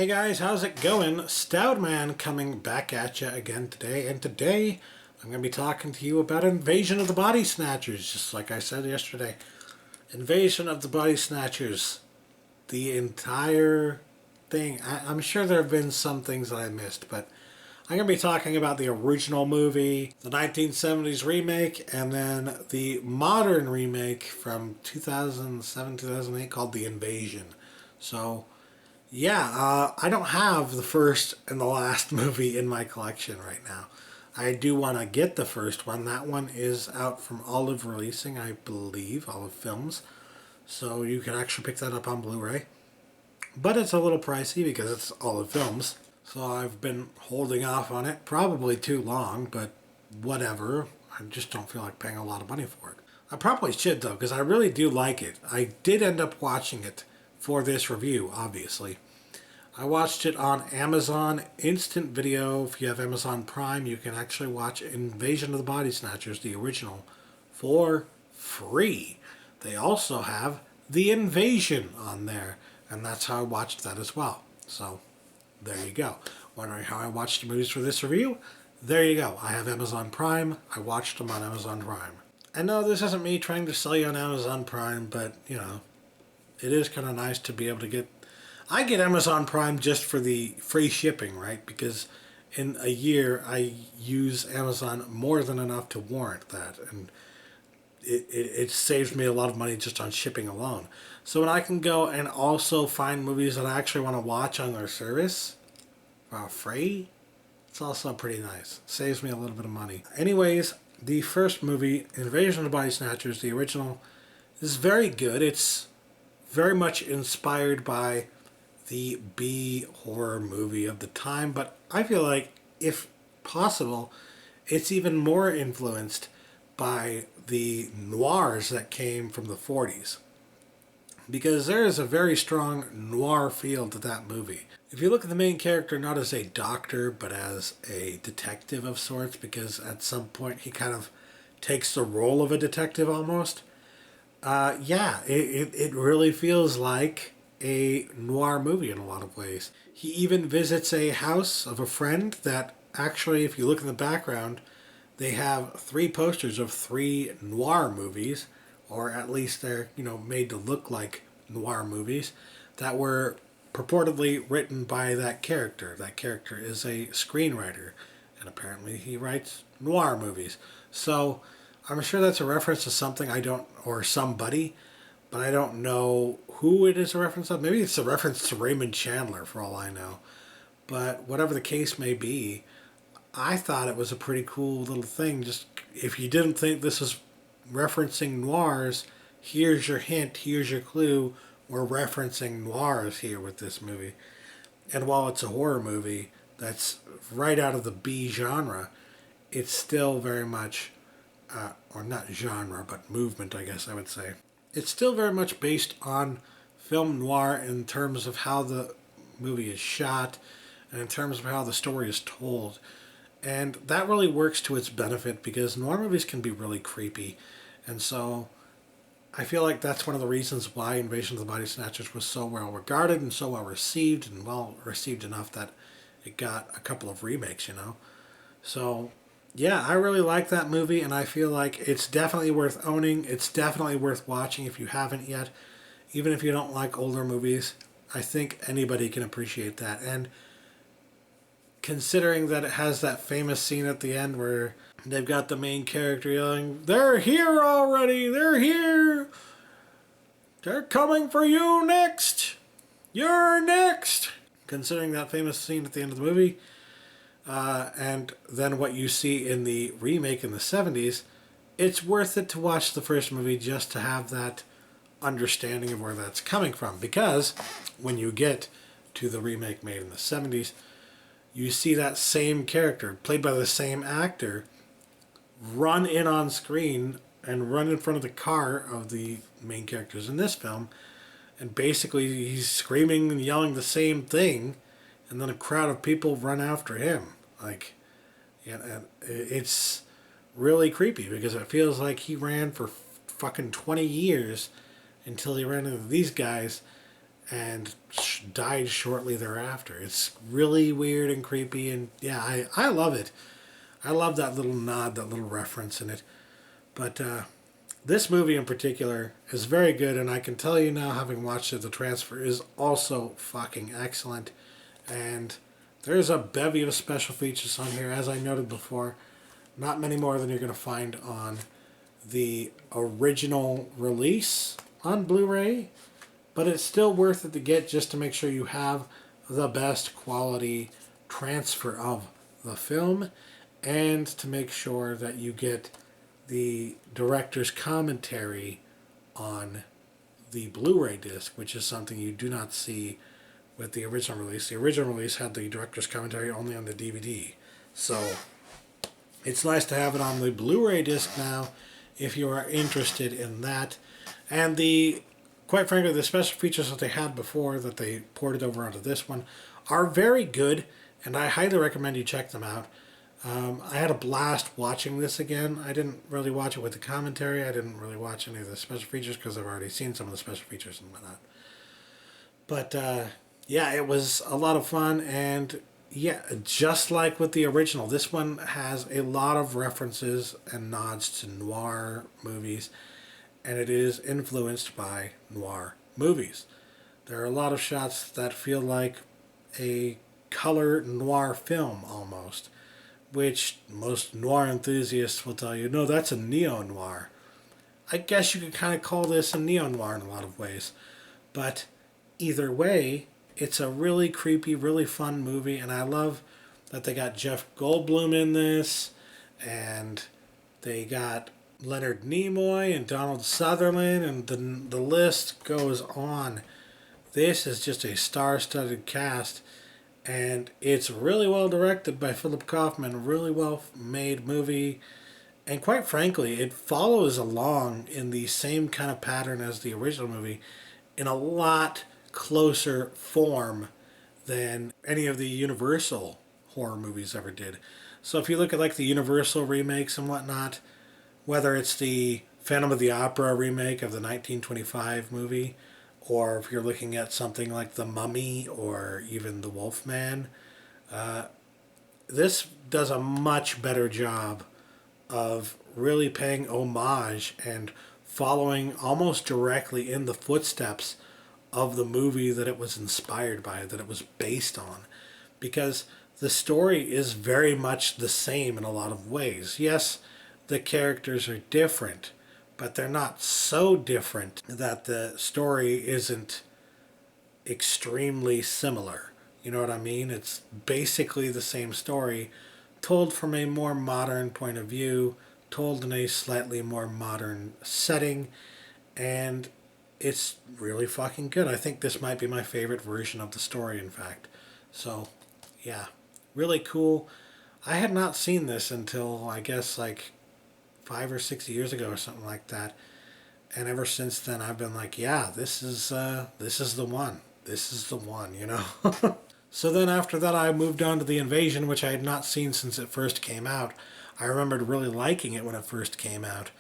Hey guys, how's it going? Stoud Man coming back at you again today, and today I'm going to be talking to you about Invasion of the Body Snatchers, just like I said yesterday. Invasion of the Body Snatchers. The entire thing. I'm sure there have been some things that I missed, but I'm going to be talking about the original movie, the 1970s remake, and then the modern remake from 2007-2008 called The Invasion. So yeah, I don't have the first and the last movie in my collection right now. I do want to get the first one. That one is out from Olive Releasing, I believe, Olive Films. So you can actually pick that up on Blu-ray. But it's a little pricey because it's Olive Films. So I've been holding off on it. Probably too long, but whatever. I just don't feel like paying a lot of money for it. I probably should though, because I really do like it. I did end up watching it for this review, obviously. I watched it on Amazon Instant Video. If you have Amazon Prime, you can actually watch Invasion of the Body Snatchers, the original, for free. They also have The Invasion on there, and that's how I watched that as well. So, there you go. Wondering how I watched the movies for this review? There you go. I have Amazon Prime. I watched them on Amazon Prime. And no, this isn't me trying to sell you on Amazon Prime, but, you know, it is kind of nice to be able to get... I get Amazon Prime just for the free shipping, right? Because in a year, I use Amazon more than enough to warrant that. And it saves me a lot of money just on shipping alone. So when I can go and also find movies that I actually want to watch on their service for free, it's also pretty nice. Saves me a little bit of money. Anyways, the first movie, Invasion of the Body Snatchers, the original, is very good. It's very much inspired by the B horror movie of the time, but I feel like, if possible, it's even more influenced by the noirs that came from the 40s. Because there is a very strong noir feel to that movie. If you look at the main character not as a doctor, but as a detective of sorts, because at some point he kind of takes the role of a detective almost, yeah, it really feels like a noir movie in a lot of ways. He even visits a house of a friend that actually, if you look in the background, they have 3 posters of 3 noir movies, or at least they're, you know, made to look like noir movies that were purportedly written by that character. That character is a screenwriter, and apparently he writes noir movies. So I'm sure that's a reference to something I don't, or somebody, but I don't know who it is a reference of. Maybe it's a reference to Raymond Chandler, for all I know. But whatever the case may be, I thought it was a pretty cool little thing. Just, if you didn't think this was referencing noirs, here's your hint, here's your clue. We're referencing noirs here with this movie. And while it's a horror movie that's right out of the B genre, it's still very much, or not genre, but movement, I guess I would say. It's still very much based on film noir in terms of how the movie is shot and in terms of how the story is told. And that really works to its benefit because noir movies can be really creepy. And so I feel like that's one of the reasons why Invasion of the Body Snatchers was so well regarded and so well received, and well received enough that it got a couple of remakes, you know. So yeah, I really like that movie, and I feel like it's definitely worth owning. It's definitely worth watching if you haven't yet. Even if you don't like older movies, I think anybody can appreciate that. And considering that it has that famous scene at the end where they've got the main character yelling, "They're here already! They're here! They're coming for you next! You're next!" Considering that famous scene at the end of the movie, and then what you see in the remake in the 70s, it's worth it to watch the first movie just to have that understanding of where that's coming from. Because when you get to the remake made in the 70s, you see that same character, played by the same actor, run in on screen and run in front of the car of the main characters in this film, and basically he's screaming and yelling the same thing, and then a crowd of people run after him. Like, yeah, and it's really creepy because it feels like he ran for fucking 20 years until he ran into these guys, and died shortly thereafter. It's really weird and creepy, and yeah, I love it. I love that little nod, that little reference in it. But this movie in particular is very good, and I can tell you now, having watched it, the transfer is also fucking excellent. And there's a bevy of special features on here, as I noted before. Not many more than you're going to find on the original release on Blu-ray, but it's still worth it to get just to make sure you have the best quality transfer of the film, and to make sure that you get the director's commentary on the Blu-ray disc, which is something you do not see with the original release. The original release had the director's commentary only on the DVD. So it's nice to have it on the Blu-ray disc now if you are interested in that. And quite frankly, the special features that they had before that they ported over onto this one are very good, and I highly recommend you check them out. I had a blast watching this again. I didn't really watch it with the commentary. I didn't really watch any of the special features because I've already seen some of the special features and whatnot. But yeah, it was a lot of fun, and yeah, just like with the original, this one has a lot of references and nods to noir movies, and it is influenced by noir movies. There are a lot of shots that feel like a color noir film almost, which most noir enthusiasts will tell you, no, that's a neo-noir. I guess you could kind of call this a neo-noir in a lot of ways. But either way, it's a really creepy, really fun movie, and I love that they got Jeff Goldblum in this, and they got Leonard Nimoy and Donald Sutherland, and the list goes on. This is just a star-studded cast, and it's really well directed by Philip Kaufman, really well made movie, and quite frankly, it follows along in the same kind of pattern as the original movie in a lot closer form than any of the Universal horror movies ever did. So if you look at like the Universal remakes and whatnot, whether it's the Phantom of the Opera remake of the 1925 movie, or if you're looking at something like The Mummy or even The Wolfman, this does a much better job of really paying homage and following almost directly in the footsteps of the movie that it was inspired by, that it was based on. Because the story is very much the same in a lot of ways. Yes, the characters are different, but they're not so different that the story isn't extremely similar. You know what I mean? It's basically the same story, told from a more modern point of view, told in a slightly more modern setting, and it's really fucking good. I think this might be my favorite version of the story, in fact. So, yeah, really cool. I had not seen this until, I guess, like 5 or 6 years ago or something like that. And ever since then, I've been like, yeah, this is the one. This is the one, you know? So then after that, I moved on to The Invasion, which I had not seen since it first came out. I remembered really liking it when it first came out.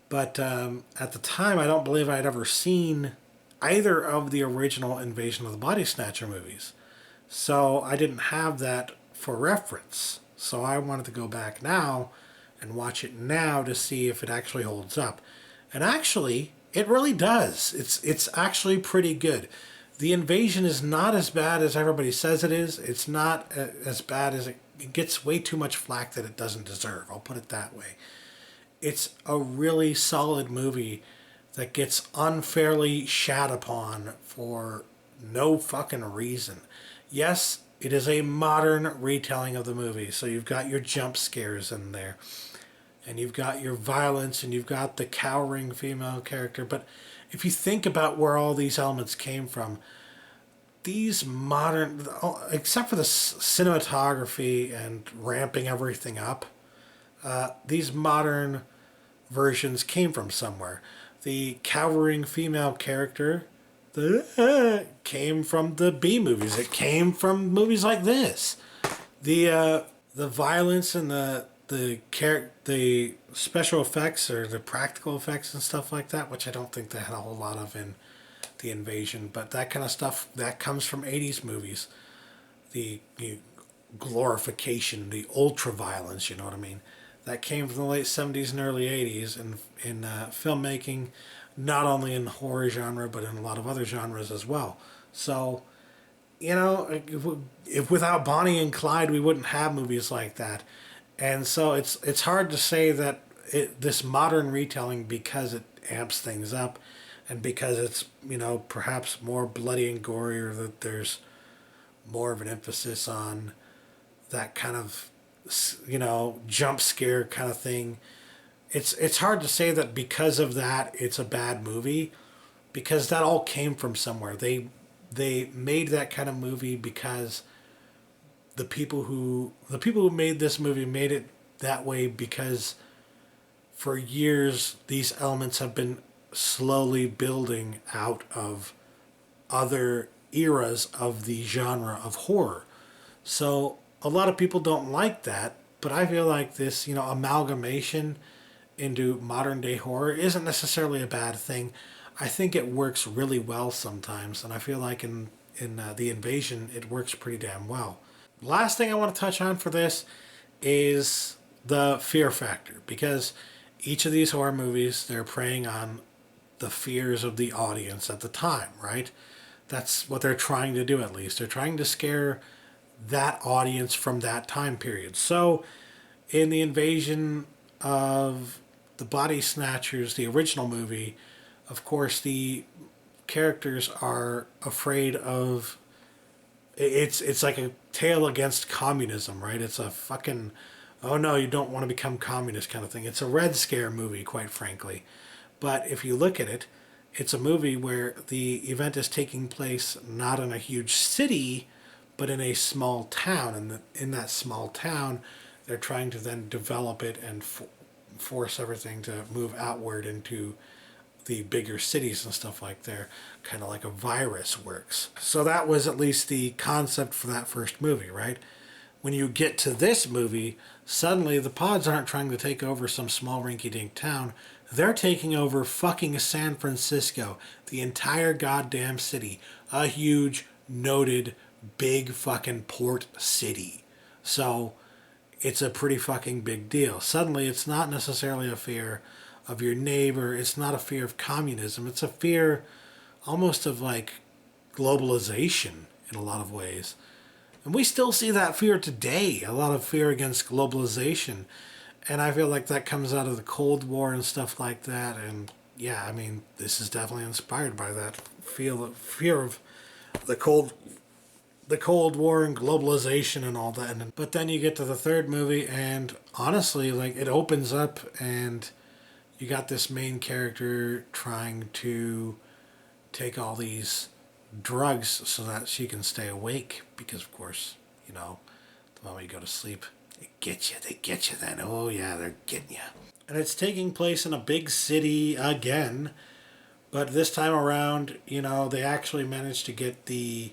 But at the time, I don't believe I'd ever seen either of the original Invasion of the Body Snatcher movies. So I didn't have that for reference. So I wanted to go back now and watch it now to see if it actually holds up. And actually, it really does. It's actually pretty good. The Invasion is not as bad as everybody says it is. It's not as bad as it gets way too much flack that it doesn't deserve. I'll put it that way. It's a really solid movie that gets unfairly shat upon for no fucking reason. Yes, it is a modern retelling of the movie, so you've got your jump scares in there, and you've got your violence, and you've got the cowering female character. But if you think about where all these elements came from, these modern, except for the cinematography and ramping everything up, these modern versions came from somewhere. The cowering female character came from the B movies. It came from movies like this. The violence and the special effects or the practical effects and stuff like that, which I don't think they had a whole lot of in the invasion, but that kind of stuff, that comes from 80s movies. The glorification, the ultra violence, you know what I mean? That came from the late 70s and early 80s in filmmaking, not only in the horror genre, but in a lot of other genres as well. So, you know, if without Bonnie and Clyde, we wouldn't have movies like that. And so it's hard to say that this modern retelling, because it amps things up and because it's, you know, perhaps more bloody and gory, or that there's more of an emphasis on that kind of, you know, jump scare kind of thing. It's hard to say that because of that it's a bad movie, because that all came from somewhere. They made that kind of movie because the people who made this movie made it that way because for years these elements have been slowly building out of other eras of the genre of horror. So a lot of people don't like that, but I feel like this, you know, amalgamation into modern day horror isn't necessarily a bad thing. I think it works really well sometimes, and I feel like in the invasion it works pretty damn well. Last thing I want to touch on for this is the fear factor, because each of these horror movies, they're preying on the fears of the audience at the time, right? That's what they're trying to do, at least. They're trying to scare that audience from that time period. So, in the invasion of the Body Snatchers, the original movie, of course, the characters are afraid of. It's like a tale against communism, right? It's a fucking, oh no, you don't want to become communist kind of thing. It's a Red Scare movie, quite frankly. But if you look at it, it's a movie where the event is taking place not in a huge city, but in a small town. And in that small town, they're trying to then develop it and force everything to move outward into the bigger cities and stuff like there, kind of like a virus works. So that was at least the concept for that first movie, right? When you get to this movie, suddenly the pods aren't trying to take over some small rinky-dink town. They're taking over fucking San Francisco, the entire goddamn city. A huge, noted, big fucking port city. So it's a pretty fucking big deal. Suddenly it's not necessarily a fear of your neighbor. It's not a fear of communism. It's a fear almost of like globalization in a lot of ways. And we still see that fear today, a lot of fear against globalization. And I feel like that comes out of the Cold War and stuff like that. And yeah, I mean, this is definitely inspired by that fear of the Cold War and globalization and all that. But then you get to the third movie, and honestly, like, it opens up, and you got this main character trying to take all these drugs so that she can stay awake, because of course, you know, the moment you go to sleep, they get you then. Oh yeah, they're getting you. And it's taking place in a big city again, but this time around, you know, they actually managed to get the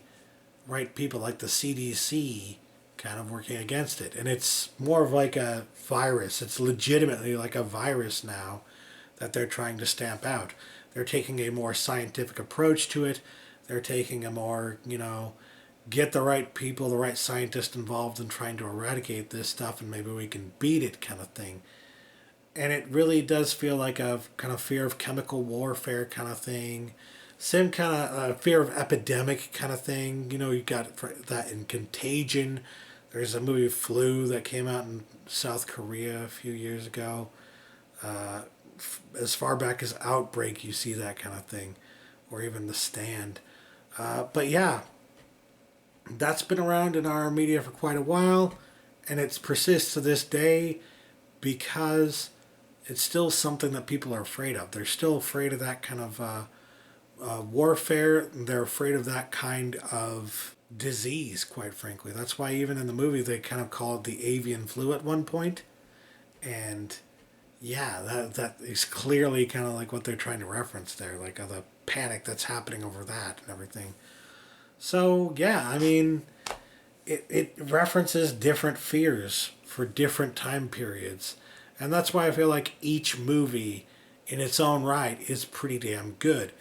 right people, like the CDC, kind of working against it. And it's more of like a virus. It's legitimately like a virus now that they're trying to stamp out. They're taking a more scientific approach to it. They're taking a more, you know, get the right people, the right scientists involved in trying to eradicate this stuff, and maybe we can beat it kind of thing. And it really does feel like a kind of fear of chemical warfare kind of thing. Same kind of fear of epidemic kind of thing. You know, you got that in Contagion. There's a movie Flu that came out in South Korea a few years ago. As far back as Outbreak, you see that kind of thing. Or even The Stand. But yeah, that's been around in our media for quite a while. And it persists to this day because it's still something that people are afraid of. They're still afraid of that kind of warfare. They're afraid of that kind of disease, quite frankly. That's why even in the movie they kind of call it the avian flu at one point. And yeah, that is clearly kind of like what they're trying to reference there, like the panic that's happening over that and everything. So yeah, I mean, it references different fears for different time periods. And that's why I feel like each movie in its own right is pretty damn good.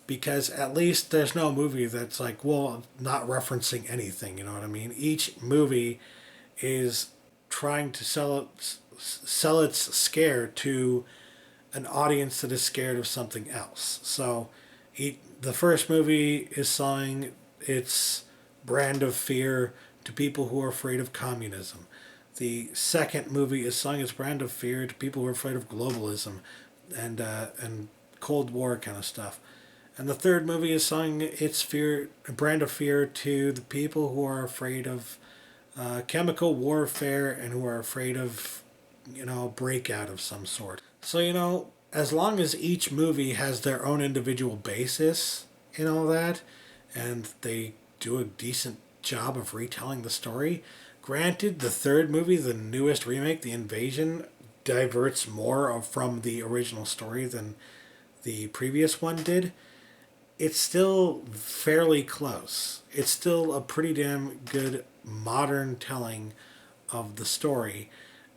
because at least there's no movie that's like, well, not referencing anything, you know what I mean? Each movie is trying to sell its scare to an audience that is scared of something else. So the first movie is selling its brand of fear to people who are afraid of communism. The second movie is selling its brand of fear to people who are afraid of globalism and Cold War kind of stuff. And the third movie is selling its brand of fear to the people who are afraid of chemical warfare and who are afraid of, breakout of some sort. So, as long as each movie has their own individual basis in all that, and they do a decent job of retelling the story. Granted, the third movie, the newest remake, The Invasion, diverts more from the original story than the previous one did. It's still fairly close. It's still a pretty damn good modern telling of the story.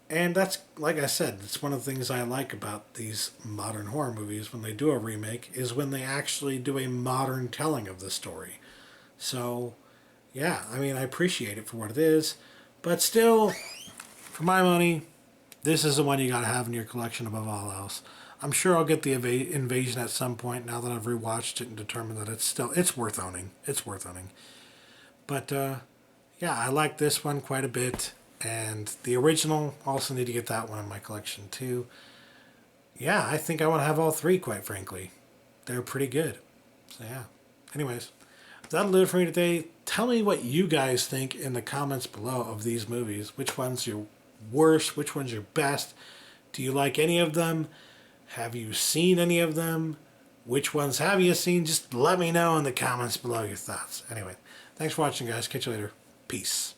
And that's, like I said, it's one of the things I like about these modern horror movies when they do a remake, is when they actually do a modern telling of the story. So, yeah, I mean, I appreciate it for what it is. But still, for my money, this is the one you gotta have in your collection above all else. I'm sure I'll get the Invasion at some point now that I've rewatched it and determined that it's worth owning. It's worth owning. But, yeah, I like this one quite a bit. And the original, also need to get that one in my collection too. Yeah, I think I want to have all three, quite frankly. They're pretty good. So yeah. Anyways, that'll do it for me today. Tell me what you guys think in the comments below of these movies. Which one's your worst? Which one's your best? Do you like any of them? Have you seen any of them? Which ones have you seen? Just let me know in the comments below your thoughts. Anyway, thanks for watching, guys. Catch you later. Peace.